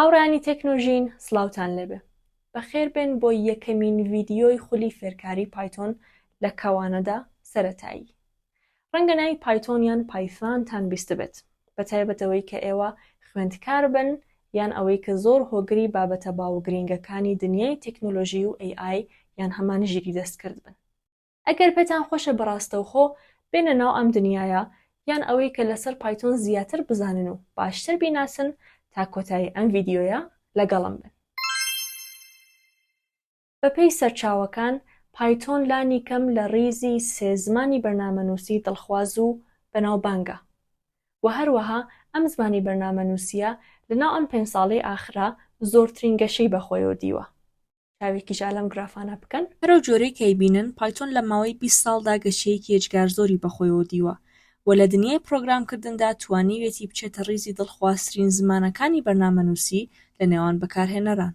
هاوڕانی تەکنۆلۆژین سڵاوتان لێبێ. بەخێر بێن بۆ یەکەمین ڤیدیۆی خولی فێرکاری پایتۆن لە کەوانەدا سەرەتایی. ڕەنگە ناوی پایتۆن یان پایثانتان بیست بێت، بەتایبەتەوەی کە ئێوە خوێندکار بن یان ئەوەی کە زۆر هۆگری بابەتە باوگرینگەکانی دنیای تەکنۆلۆژی و AI یان هەمان ژیری دەستکرد بن. ئەگەر پێتان خۆشە بەڕاستەوخۆ بێنە ناو ئەم دنیایە یان ئەوەی کە لەسەر پایتۆن زیاتر بزانن و باشتر بیناسن تا کۆتایی ئەم ڤیدیۆیە لەگەڵم بن. بەپێی سەرچاوەکان پایتۆن لانی کەم لە ڕیزی سێ زمانی بەرنامەنووسی دڵخواز و بەناوبانگە و هەروەها ئەم زمانی بەرنامەنووسیە لەناو ئەم 5 ساڵەی ئاخرا زۆرترین گەشەی بەخۆیەوە دیوە. چاوێکیش لەم گرافانە بکەن. هەرو جۆرەی کەیبینن پایتۆن لە ماوەی 20 ساڵدا گەشەیەکی هێجگار زۆری بەخۆیەوە دیوە و لە دنیای پرۆگرامکردندا توانیوێتی بچێتە ڕیزی دڵخوازترین زمانەکانی بەرنامەنووسی لە نێوان بەکارهێنەران.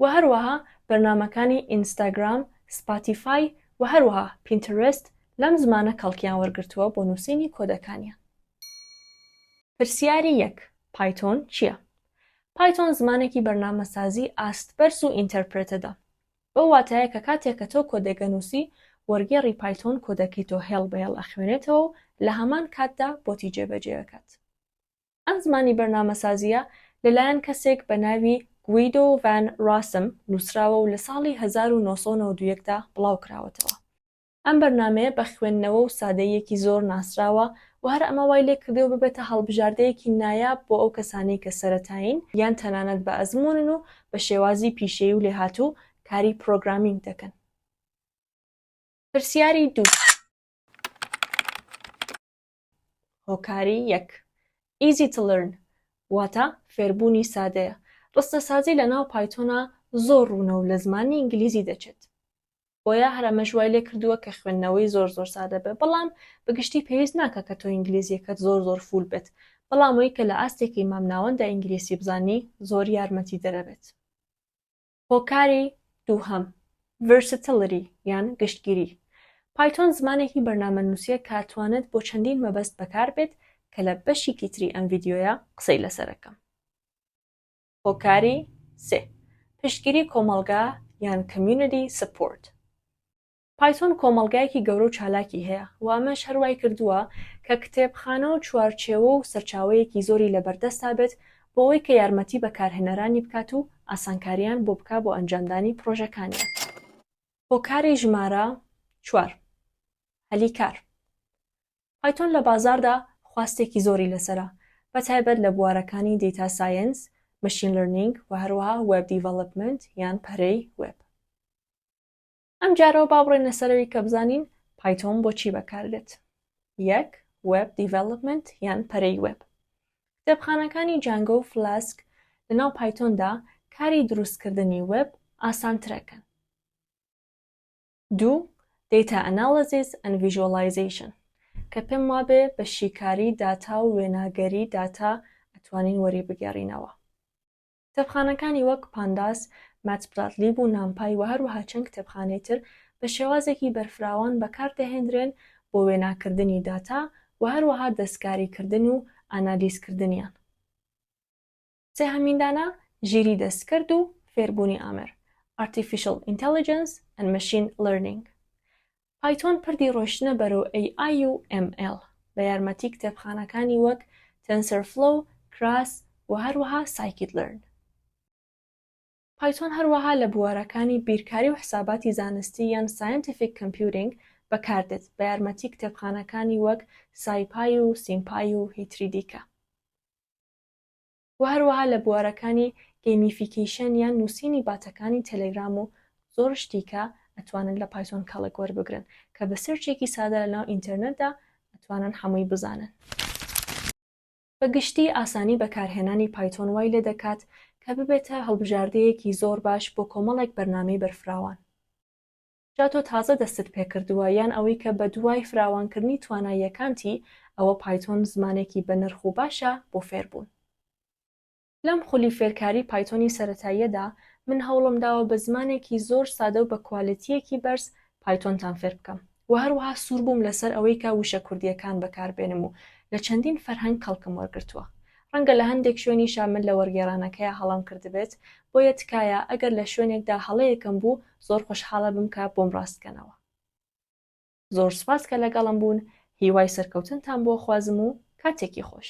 و هەروەها بەرنامەکانی ئینستاگرام، سپاتیفای و هەروەها پینترست لەم زمانە کەڵکیان وەرگرتووە بۆ نووسینی کۆدەکانیان. پرسیاری 1. پایتۆن چییە؟ پایتۆن زمانێکی بەرنامەسازی ئاستبەرز و ئینتەرپرێتەدا. بەو واتایە کە کاتێک کە تۆ کۆدێکە نووسی وەرگێڕی پایتۆن کۆدەکەی تۆ هێڵ بەهێڵ ئەخوێنێتەوە و لە هەمان کاتدا بۆتی جێبەجێەکات. ئەم زمانی بەرنامەسازیە لەلایەن کەسێک بە ناوی گویدۆ ڤان ڕاسم نووسراوە و لە ساڵی 1992دا بڵاوکراوەتەوە. ئەم بەرنامەیە بە خوێندنەوە و سادەیەکی زۆر ناسراوە و هەر ئەمە وای لێ کردەوە ببێتە هەڵبژاردەیەکی نایاب بۆ ئەو کەسانەی کە سەرەتایین یان تەنانەت بە ئەزموونن و بە شێوازی پیشەیی و لێهاتوو کاری پرۆگرامینگ دەکەن. پرسیاری 2. هۆکاری 1. Easy to learn واتە فێربوونی سادەیە. ڕستەسازی لە ناو پایتۆنە زۆر ڕوونە و لە زمانی ئینگلیزی دەچێت. بۆیە هەرەمەش وای لێ کردووە کە خوێندنەوەی زۆر سادە بێ، بەڵام بەگشتی پێویست ناکە کە تۆ ئینگلیزیەکەت زۆر فول بێت، بەڵام ئەوەی کە لە ئاستێکی مامناوەندە ئینگلیسی بزانی زۆر یارمەتی دەرەبێت. هۆکاری 2. Versatility یان گشتگیری. پایتۆن زمانێکی بەرنامەنووسیە کاتوانێت بۆ چەندین مەبەست بەکار بێت کە لە بەشێکی تری ئەم ڤیدیۆیە قسەی لەسەرەکەم. هۆکاری 3. پشتگیری کۆمەڵگا یان community support. پایتۆن کۆمەڵگایەکی گەورە و چالاکی هەیە و ئەمەش هەروای کردووە کە کتێبخانە و چوارچێوە و سەرچاوەیەکی زۆری لەبەردەستا بێت بۆ ئەوەی کە یارمەتی بەکارهێنەرانی بکات و ئاسانکاریان بۆ بکات بۆ ئەنجامدانی پرۆژەکانیان. هۆکاری ژمارە 4. هەلیکار. پایتۆن لە بازاردا خواستێکی زۆری لەسەرە، بەتایبەت لە بوارەکانی دیتا ساینس، مەشین لەرنینگ و هەروەها وێب دیڤەلۆپمنت یان پەرەی وێب. ئەم جارەوە با بڕێنە سەرەوەی کە بزانین پایتۆن بۆ چی بەکاردێت. 1. وێب دیڤەلۆپمنت یان پەرەی وێب. کتێبخانەکانی جانگۆ و فلاسک لەناو پایتۆندا کاری دروستکردنی وێب ئاسانترەکەن. 2. Data Analysis and Visualization کە پێم وابێ بە شیکاری داتا و وێناگەری داتا ئەتوانین وەری بگەڕینەوە. کتێبخانەکانی وەک پانداس، ماتپلاتلیب و نامپای و هەروەها چەند کتێبخانەی تر بە شێوازێکی بەرفراوان بەکاردەهێنرێن بۆ وێناکردنی داتا و هەروەها دەستکاریکردن و ئانالیزکردنیان. سێهەمیندانە ژیری دەستکرد و فێربوونی ئامر Artificial Intelligence and Machine Learning. پایتۆن پردی ڕۆشتنە بەرەو AI و ML بە یارمەتی کتێبخانەکانی وەک TensorFlow، Keras و هەروەها Scikit-learn. پایتۆن هەروەها لە بوارەکانی بیرکاری و حساباتی زانستی یان Scientific Computing بەکاردێت بە یارمەتی کتێبخانەکانی وەک SciPy و SymPy و هیتریدیکە. و هەروەها لە بوارەکانی گەیمیفیکیشن یان نووسینی باتەکانی تەلەگرام و زۆر شتیکە ئەتوانن لە پایتۆن کەڵک وەربگرن کە بە سەرچێکی سادە لەناو ئینتەرنێتدا ئەتوانن هەمووی بزانن. بەگشتی ئاسانی بەکارهێنانی پایتۆن وای لێ دەکات کە ببێتە هەڵبژاردەیەکی زۆر باش بۆ کۆمەڵێک بەرنامەی بەرفراوان. جا تۆ تازە دەستت پێکردووە یان ئەوەی کە بە دوای فراوانکردنی تواناییەکانتی ئەوە پایتۆن زمانێکی بە نرخ و باشە بۆ فێربوون. لەم خولی فێرکاری پایتۆنی سەرەتاییەدا من هەوڵم داوە بە زمانێکی زۆر سادە و بە کوالیتیەکی بەرز پایتۆنتان فێر بکەم و هەروەها سوور بووم لەسەر ئەوەی کە وشە کوردیەکان بەکاربێنم و لە چەندین فەرهەنگ کەڵکم وەرگرتووە. ڕەنگە لە هەندێک شوێنی شامل لە وەرگێڕانەکەیە هەڵام کردبێت بۆیە تکایە ئەگەر لە شوێنێکدا هەڵەیەکم بوو زۆر خۆشحاڵە بم کە بۆم ڕاستکەنەوە. زۆر سوپاس کە لەگەڵم بوون، هیوای سەرکەوتنتان بۆ خوازم و کاتێکی خۆش.